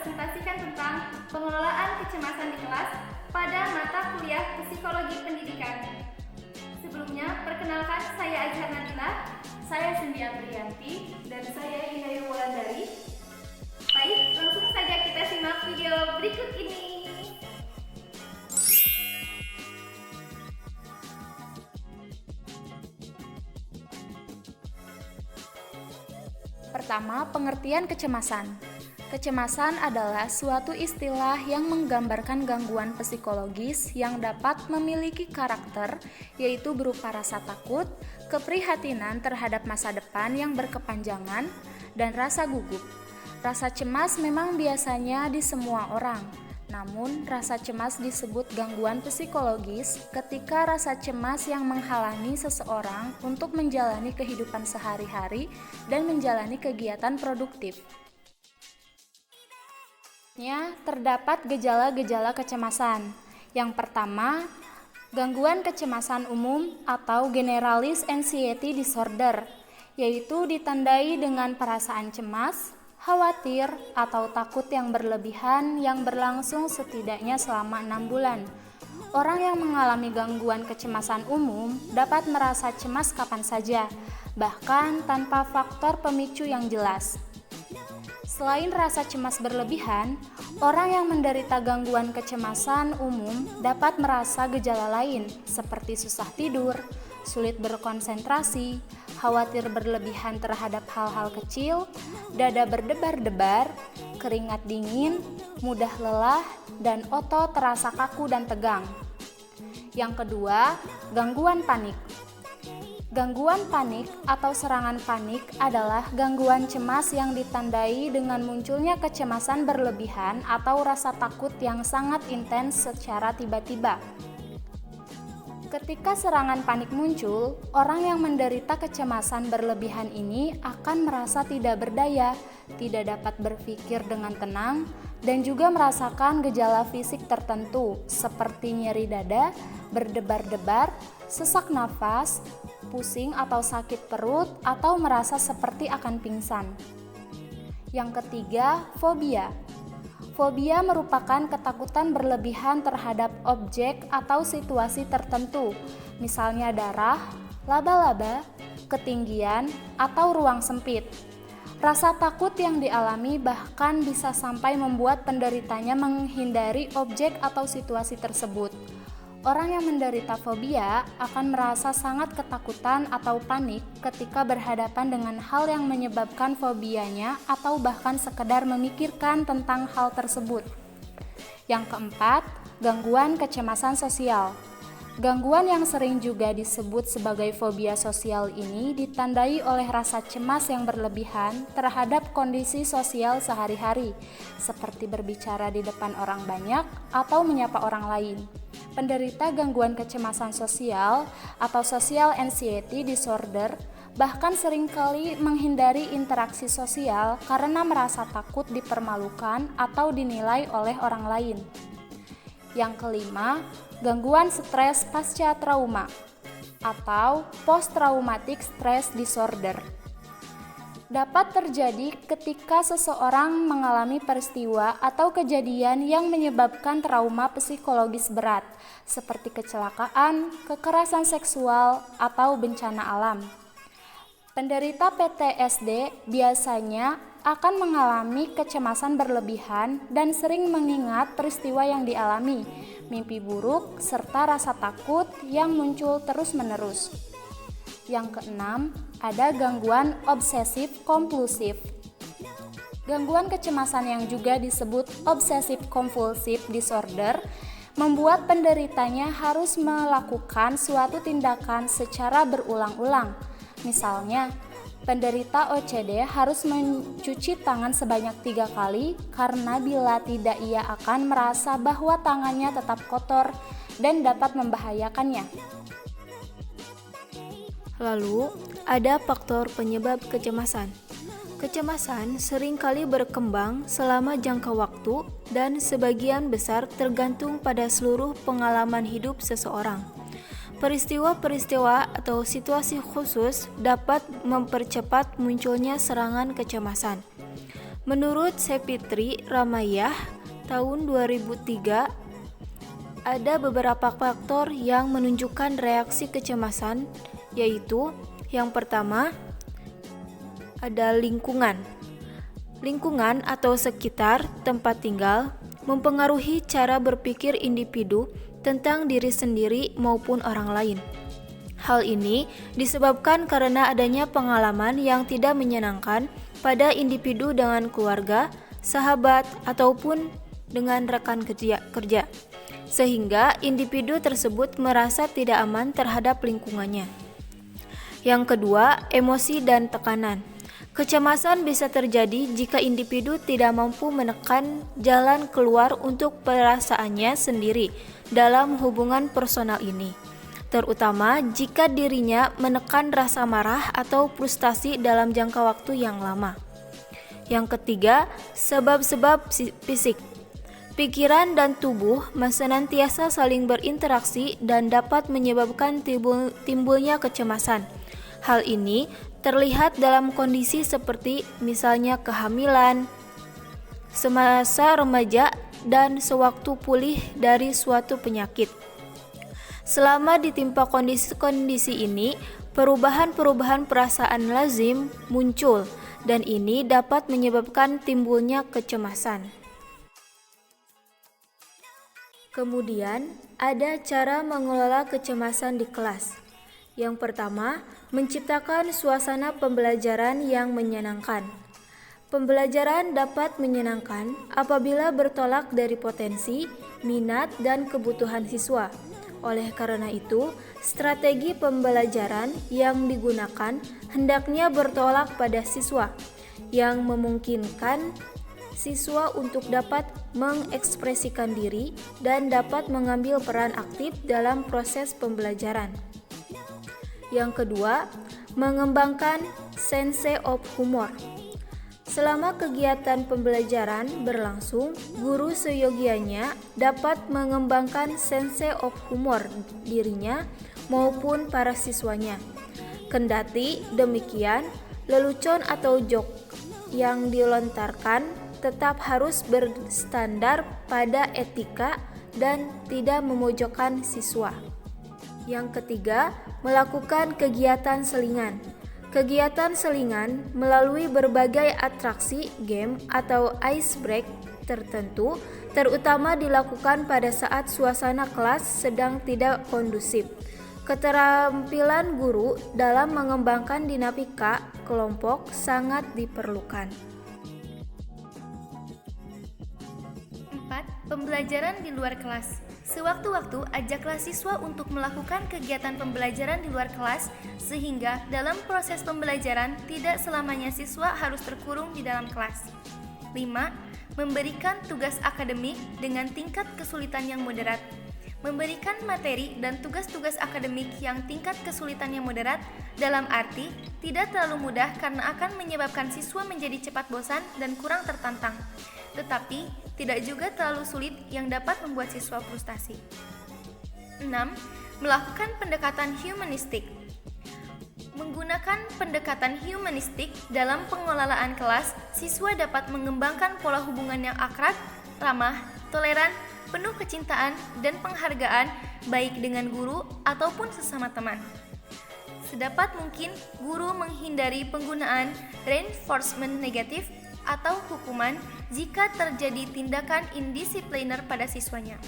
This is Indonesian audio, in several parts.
mempresentasikan tentang pengelolaan kecemasan di kelas pada mata kuliah Psikologi Pendidikan. Sebelumnya, perkenalkan saya Azhar Nabila, saya Cindy Aprianti, dan saya Inaya Wulandari. Baik, langsung saja kita simak video berikut ini. Pertama, pengertian kecemasan. Kecemasan adalah suatu istilah yang menggambarkan gangguan psikologis yang dapat memiliki karakter, yaitu berupa rasa takut, keprihatinan terhadap masa depan yang berkepanjangan, dan rasa gugup. Rasa cemas memang biasanya di semua orang. Namun, rasa cemas disebut gangguan psikologis ketika rasa cemas yang menghalangi seseorang untuk menjalani kehidupan sehari-hari dan menjalani kegiatan produktif. Terdapat gejala-gejala kecemasan. Yang pertama, gangguan kecemasan umum atau Generalized Anxiety Disorder, yaitu ditandai dengan perasaan cemas, khawatir, atau takut yang berlebihan yang berlangsung setidaknya selama 6 bulan. Orang yang mengalami gangguan kecemasan umum dapat merasa cemas kapan saja, bahkan tanpa faktor pemicu yang jelas. Selain rasa cemas berlebihan, orang yang menderita gangguan kecemasan umum dapat merasa gejala lain seperti susah tidur, sulit berkonsentrasi, khawatir berlebihan terhadap hal-hal kecil, dada berdebar-debar, keringat dingin, mudah lelah, dan otot terasa kaku dan tegang. Yang kedua, gangguan panik. Gangguan panik atau serangan panik adalah gangguan cemas yang ditandai dengan munculnya kecemasan berlebihan atau rasa takut yang sangat intens secara tiba-tiba. Ketika serangan panik muncul, orang yang menderita kecemasan berlebihan ini akan merasa tidak berdaya, tidak dapat berpikir dengan tenang, dan juga merasakan gejala fisik tertentu seperti nyeri dada, berdebar-debar, sesak nafas, pusing atau sakit perut, atau merasa seperti akan pingsan. Yang ketiga, fobia. Fobia merupakan ketakutan berlebihan terhadap objek atau situasi tertentu, misalnya darah, laba-laba, ketinggian, atau ruang sempit. Rasa takut yang dialami bahkan bisa sampai membuat penderitanya menghindari objek atau situasi tersebut. Orang yang menderita fobia akan merasa sangat ketakutan atau panik ketika berhadapan dengan hal yang menyebabkan fobianya atau bahkan sekedar memikirkan tentang hal tersebut. Yang keempat, gangguan kecemasan sosial. Gangguan yang sering juga disebut sebagai fobia sosial ini ditandai oleh rasa cemas yang berlebihan terhadap kondisi sosial sehari-hari, seperti berbicara di depan orang banyak atau menyapa orang lain. Penderita gangguan kecemasan sosial atau social anxiety disorder bahkan seringkali menghindari interaksi sosial karena merasa takut dipermalukan atau dinilai oleh orang lain. Yang kelima, gangguan stres pasca trauma atau post-traumatic stress disorder. Dapat terjadi ketika seseorang mengalami peristiwa atau kejadian yang menyebabkan trauma psikologis berat, seperti kecelakaan, kekerasan seksual, atau bencana alam. Penderita PTSD biasanya akan mengalami kecemasan berlebihan dan sering mengingat peristiwa yang dialami, mimpi buruk, serta rasa takut yang muncul terus-menerus. Yang keenam, ada gangguan obsesif kompulsif. Gangguan kecemasan yang juga disebut obsesif kompulsif disorder membuat penderitanya harus melakukan suatu tindakan secara berulang-ulang. Misalnya, penderita OCD harus mencuci tangan sebanyak 3 kali karena bila tidak ia akan merasa bahwa tangannya tetap kotor dan dapat membahayakannya. Lalu, ada faktor penyebab kecemasan. Kecemasan seringkali berkembang selama jangka waktu dan sebagian besar tergantung pada seluruh pengalaman hidup seseorang. Peristiwa-peristiwa atau situasi khusus dapat mempercepat munculnya serangan kecemasan. Menurut Sepitri Ramayah tahun 2003, ada beberapa faktor yang menunjukkan reaksi kecemasan, yaitu yang pertama ada lingkungan. Lingkungan atau sekitar tempat tinggal mempengaruhi cara berpikir individu tentang diri sendiri maupun orang lain. Hal ini disebabkan karena adanya pengalaman yang tidak menyenangkan pada individu dengan keluarga, sahabat, ataupun dengan rekan kerja, sehingga individu tersebut merasa tidak aman terhadap lingkungannya. Yang kedua, emosi dan tekanan. Kecemasan bisa terjadi jika individu tidak mampu menekan jalan keluar untuk perasaannya sendiri dalam hubungan personal ini, terutama jika dirinya menekan rasa marah atau frustasi dalam jangka waktu yang lama. Yang ketiga, sebab-sebab fisik. Pikiran dan tubuh senantiasa saling berinteraksi dan dapat menyebabkan timbulnya kecemasan. Hal ini terlihat dalam kondisi seperti misalnya kehamilan, semasa remaja, dan sewaktu pulih dari suatu penyakit. Selama ditimpa kondisi-kondisi ini, perubahan-perubahan perasaan lazim muncul, dan ini dapat menyebabkan timbulnya kecemasan. Kemudian, ada cara mengelola kecemasan di kelas. Yang pertama, menciptakan suasana pembelajaran yang menyenangkan. Pembelajaran dapat menyenangkan apabila bertolak dari potensi, minat, dan kebutuhan siswa. Oleh karena itu, strategi pembelajaran yang digunakan hendaknya bertolak pada siswa, yang memungkinkan siswa untuk dapat mengekspresikan diri dan dapat mengambil peran aktif dalam proses pembelajaran. Yang kedua, mengembangkan sense of humor. Selama kegiatan pembelajaran berlangsung, guru seyogianya dapat mengembangkan sense of humor dirinya maupun para siswanya. Kendati demikian, lelucon atau joke yang dilontarkan tetap harus berstandar pada etika dan tidak memojokkan siswa. Yang ketiga, melakukan kegiatan selingan. Kegiatan selingan melalui berbagai atraksi, game, atau ice break tertentu, terutama dilakukan pada saat suasana kelas sedang tidak kondusif. Keterampilan guru dalam mengembangkan dinamika kelompok sangat diperlukan. 4. Pembelajaran di luar kelas. Sewaktu-waktu ajaklah siswa untuk melakukan kegiatan pembelajaran di luar kelas, sehingga dalam proses pembelajaran tidak selamanya siswa harus terkurung di dalam kelas. 5. Memberikan tugas akademik dengan tingkat kesulitan yang moderat. Memberikan materi dan tugas-tugas akademik yang tingkat kesulitannya moderat dalam arti tidak terlalu mudah karena akan menyebabkan siswa menjadi cepat bosan dan kurang tertantang, tetapi tidak juga terlalu sulit yang dapat membuat siswa frustasi. 6. Melakukan pendekatan humanistik. Menggunakan pendekatan humanistik dalam pengelolaan kelas, siswa dapat mengembangkan pola hubungan yang akrab, ramah, toleran, penuh kecintaan dan penghargaan baik dengan guru ataupun sesama teman. Sedapat mungkin, guru menghindari penggunaan reinforcement negatif atau hukuman jika terjadi tindakan indisipliner pada siswanya.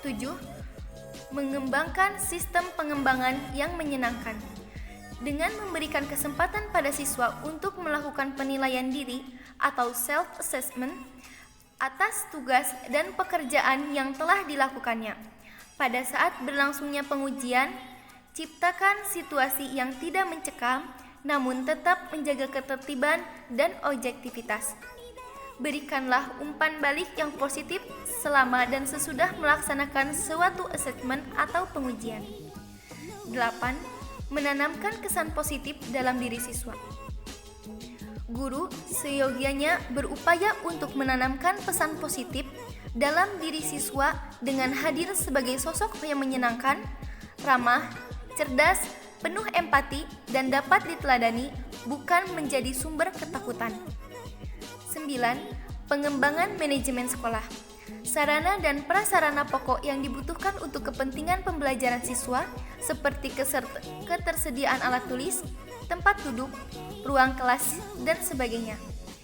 7. Mengembangkan sistem pengembangan yang menyenangkan. Dengan memberikan kesempatan pada siswa untuk melakukan penilaian diri atau self-assessment atas tugas dan pekerjaan yang telah dilakukannya. Pada saat berlangsungnya pengujian, ciptakan situasi yang tidak mencekam, namun tetap menjaga ketertiban dan objektivitas. Berikanlah umpan balik yang positif selama dan sesudah melaksanakan suatu asesmen atau pengujian. 8. Menanamkan kesan positif dalam diri siswa. Guru seyogianya berupaya untuk menanamkan pesan positif dalam diri siswa dengan hadir sebagai sosok yang menyenangkan, ramah, cerdas, penuh empati, dan dapat diteladani, bukan menjadi sumber ketakutan. 9. Pengembangan manajemen sekolah. Sarana dan prasarana pokok yang dibutuhkan untuk kepentingan pembelajaran siswa seperti ketersediaan alat tulis, tempat duduk, ruang kelas, dan sebagainya.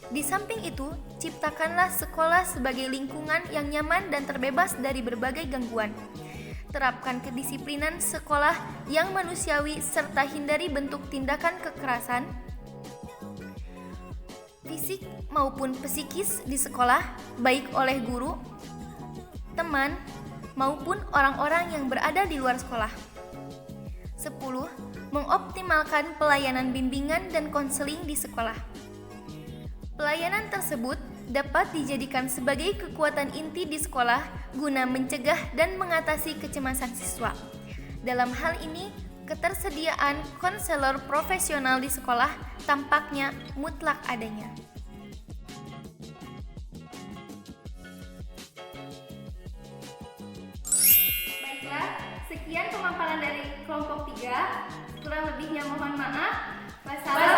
Di samping itu, ciptakanlah sekolah sebagai lingkungan yang nyaman dan terbebas dari berbagai gangguan. Terapkan kedisiplinan sekolah yang manusiawi serta hindari bentuk tindakan kekerasan fisik maupun psikis di sekolah, baik oleh guru, teman, maupun orang-orang yang berada di luar sekolah. 10. Mengoptimalkan pelayanan bimbingan dan konseling di sekolah. Pelayanan tersebut dapat dijadikan sebagai kekuatan inti di sekolah guna mencegah dan mengatasi kecemasan siswa. Dalam hal ini, ketersediaan konselor profesional di sekolah tampaknya mutlak adanya. Baiklah, sekian pemaparan dari kelompok 3. Kurang lebihnya mohon maaf. Wassalamualaikum